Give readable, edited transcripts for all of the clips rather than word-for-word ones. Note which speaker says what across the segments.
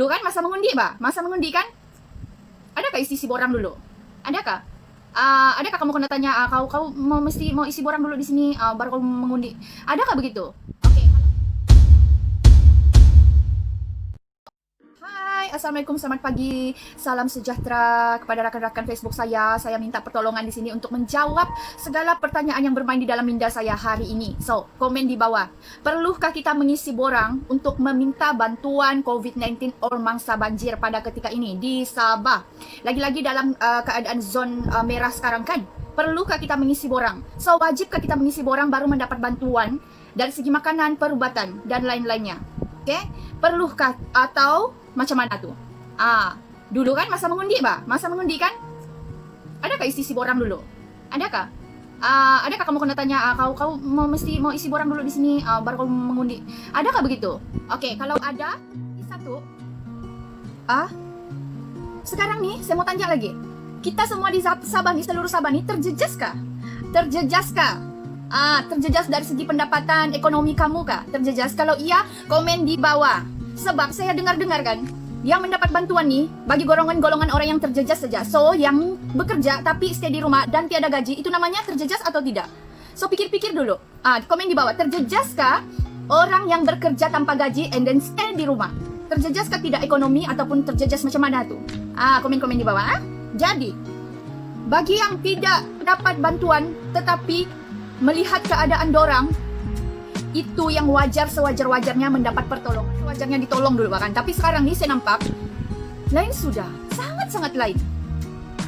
Speaker 1: Dulu kan masa mengundi, bah? Masa mengundi kan? Adakah isi borang dulu? Adakah? Adakah kamu kena tanya, kau mau isi borang dulu di sini, baru kamu mengundi? Adakah begitu? Oke. Hai, assalamualaikum, selamat pagi, salam sejahtera kepada rakan-rakan Facebook saya. Saya minta pertolongan di sini untuk menjawab segala pertanyaan yang bermain di dalam minda saya hari ini. So, komen di bawah. Perlukah kita mengisi borang untuk meminta bantuan COVID-19 or mangsa banjir pada ketika ini di Sabah? Lagi-lagi dalam keadaan zon merah sekarang kan? Perlukah kita mengisi borang? So, wajibkah kita mengisi borang baru mendapat bantuan dari segi makanan, perubatan, dan lain-lainnya? Okay? Perlukah atau macam mana tuh? Dulu kan masa mengundi, bah? Masa mengundi kan? Adakah isi borang dulu? Adakah? Adakah kamu kena tanya, kau mau isi borang dulu di sini, baru kamu mengundi? Adakah begitu? Oke, kalau ada satu. Sekarang nih saya mau tanya lagi. Kita semua di Sabah nih, seluruh Sabah nih terjejaskah? Terjejaskah? Terjejas dari segi pendapatan ekonomi kamu kah? Terjejas? Kalau iya, komen di bawah. Sebab saya dengar-dengar kan, yang mendapat bantuan nih bagi golongan-golongan orang yang terjejas saja. So, yang bekerja tapi stay di rumah dan tiada gaji, itu namanya terjejas atau tidak? So, pikir-pikir dulu. Komen di bawah, terjejaskah orang yang bekerja tanpa gaji and then stay di rumah? Terjejaskah tidak ekonomi ataupun terjejas macam mana tuh? Komen-komen di bawah. Jadi, bagi yang tidak dapat bantuan tetapi melihat keadaan dorang, itu yang wajar, sewajar-wajarnya mendapat pertolongan. Sewajarnya ditolong dulu bahkan. Tapi sekarang nih saya nampak lain sudah, sangat-sangat lain.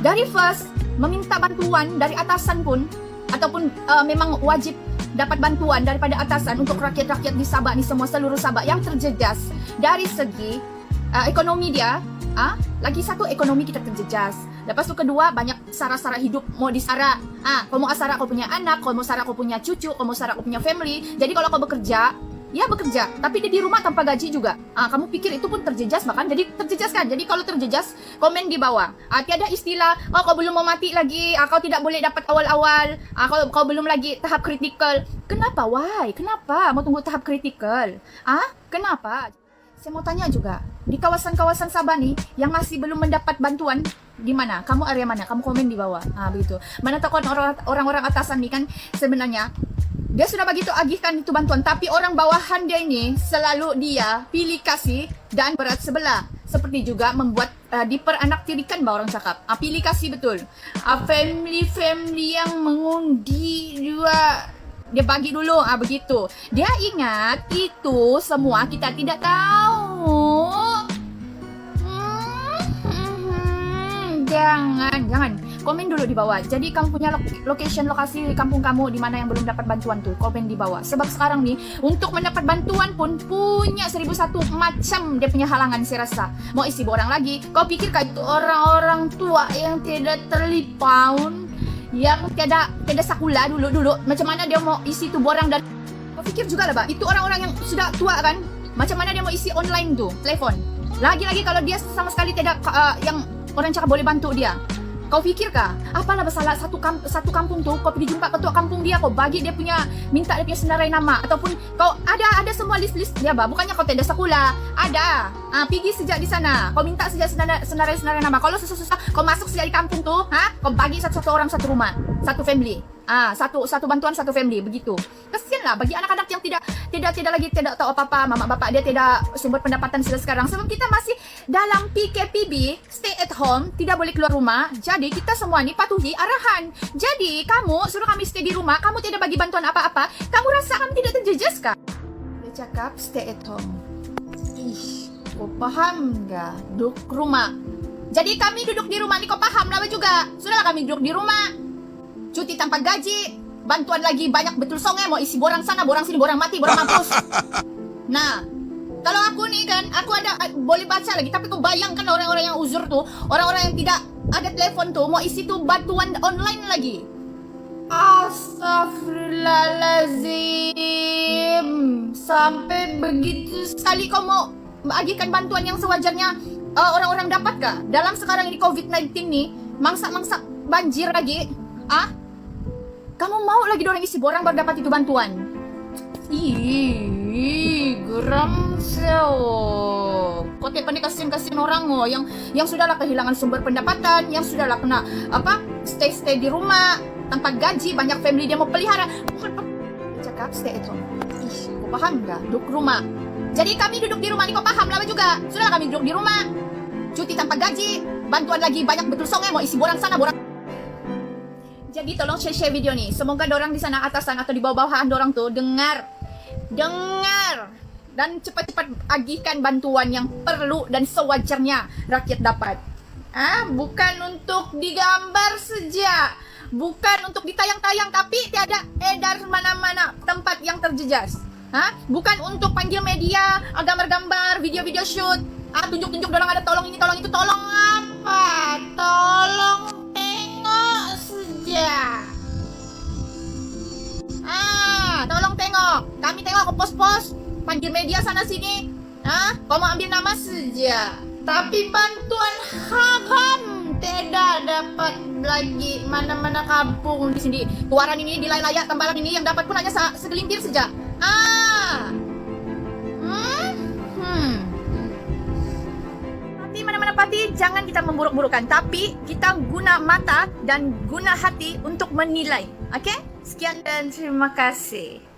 Speaker 1: Dari first meminta bantuan dari atasan pun, ataupun memang wajib dapat bantuan daripada atasan untuk rakyat-rakyat di Sabah nih, semua seluruh Sabah yang terjejas dari segi ekonomi dia. Lagi satu, ekonomi kita terjejas. Lepas tu kedua, banyak sara-sara hidup mau disara. Kau mau asara kau punya anak, kau mau sara kau punya cucu, kau mau sara kau punya family. Jadi kalau kau bekerja, ya bekerja, tapi dia di rumah tanpa gaji juga. Kamu pikir itu pun terjejas, bahkan jadi terjejas kan? Jadi kalau terjejas, komen di bawah. Tiada istilah, kau belum mau mati lagi, kau tidak boleh dapat awal-awal, kau belum lagi tahap kritikal. Kenapa? Why? Kenapa mau tunggu tahap kritikal? Kenapa? Saya mau tanya juga, di kawasan-kawasan Sabah nih yang masih belum mendapat bantuan, di mana? Kamu area mana? Kamu komen di bawah. Begitu. Mana tahu orang-orang atasan nih kan sebenarnya dia sudah begitu agihkan itu bantuan, tapi orang bawahan dia ini selalu dia pilih kasih dan berat sebelah. Seperti juga membuat diperanak-tirikan bah orang cakap. Pilih kasih betul. Family yang mengundi juga dia bagi dulu, begitu. Dia ingat itu semua kita tidak tahu. Jangan. Komen dulu di bawah. Jadi kamu punya lokasi kampung kamu di mana yang belum dapat bantuan tuh, komen di bawah. Sebab sekarang nih untuk mendapat bantuan pun punya 1001 macam dia punya halangan, saya rasa. Mau isi borang lagi, kau pikirkah itu orang-orang tua yang tidak terlipaun, yang tiada sakula dulu macam mana dia mau isi tu borang? Dan kau pikir juga lah, bah, itu orang-orang yang sudah tua kan, macam mana dia mau isi online tuh, telepon. Lagi-lagi kalau dia sama sekali tidak yang orang cakap boleh bantu dia. Kau fikirkah? Apalah masalah satu kampung tuh, kau pergi jumpa ketua kampung dia, kau bagi dia punya, minta dia punya senarai nama, ataupun kau ada semua list dia, bah. Bukannya kau tidak sekolah, ada. Pergi sejak di sana, kau minta sejak senarai nama. Kalau susah-susah kau masuk sejak di kampung tuh, kau bagi satu orang satu rumah, satu family. Satu bantuan satu family, begitu. Kesianlah bagi anak-anak yang tidak tahu apa-apa, mama bapak dia tidak sumber pendapatan sekarang. Sebab kita masih dalam PKPB, stay at home, tidak boleh keluar rumah. Jadi kita semua ni patuhi arahan. Jadi kamu suruh kami stay di rumah, kamu tidak bagi bantuan apa-apa, kamu rasa kami tidak terjejas kah? Dia cakap stay at home. Kau paham enggak? Duduk rumah. Jadi kami duduk di rumah ni, kau paham lah juga. Sudahlah kami duduk di rumah, cuti tanpa gaji, bantuan lagi banyak betul songe, mau isi borang sana, borang sini, borang mati, borang mampus. Nah, kalau aku nih kan, aku ada boleh baca lagi, tapi kau bayangkan orang-orang yang uzur tuh, orang-orang yang tidak ada telepon tuh, mau isi tuh bantuan online lagi. Astagfirullahaladzim. Sampai begitu sekali kau mau agihkan bantuan yang sewajarnya orang-orang dapat kah? Dalam sekarang ini COVID-19 nih, mangsa-mangsa banjir lagi. Kamu mau lagi dorang isi borang baru dapat itu bantuan? Geram seo. kote pandai kasihan orang yang sudahlah kehilangan sumber pendapatan, yang sudahlah kena stay di rumah tanpa gaji, banyak family dia mau pelihara. Cakap stay at home. Ih, kau paham nggak? Duduk rumah. Jadi kami duduk di rumah ni, kau paham lama juga. Sudahlah kami duduk di rumah, cuti tanpa gaji, bantuan lagi banyak betul songai, mau isi borang sana borang. Jadi tolong share video ni. Semoga dorang di sana atasan atau di bawah-bawahan dorang tuh dengar dan cepat-cepat agihkan bantuan yang perlu dan sewajarnya rakyat dapat. Bukan untuk digambar saja, bukan untuk ditayang-tayang tapi tiada edar mana-mana tempat yang terjejas. Bukan untuk panggil media, gambar-gambar, video-video shoot, tunjuk-tunjuk dorang ada tolong ini, tolong itu, tolong apa? Tolong tengok saja. Tolong tengok. Kami tengok ke pos-pos, panggil media sana sini. Kau mau ambil nama saja. Tapi bantuan haram tidak dapat lagi mana-mana kampung di sini. Keluaran ini di layak Tambalang ini yang dapat pun hanya segelintir saja. Tapi mana-mana pati, jangan kita memburuk-burukkan, tapi kita guna mata dan guna hati untuk menilai. Oke? Sekian dan terima kasih.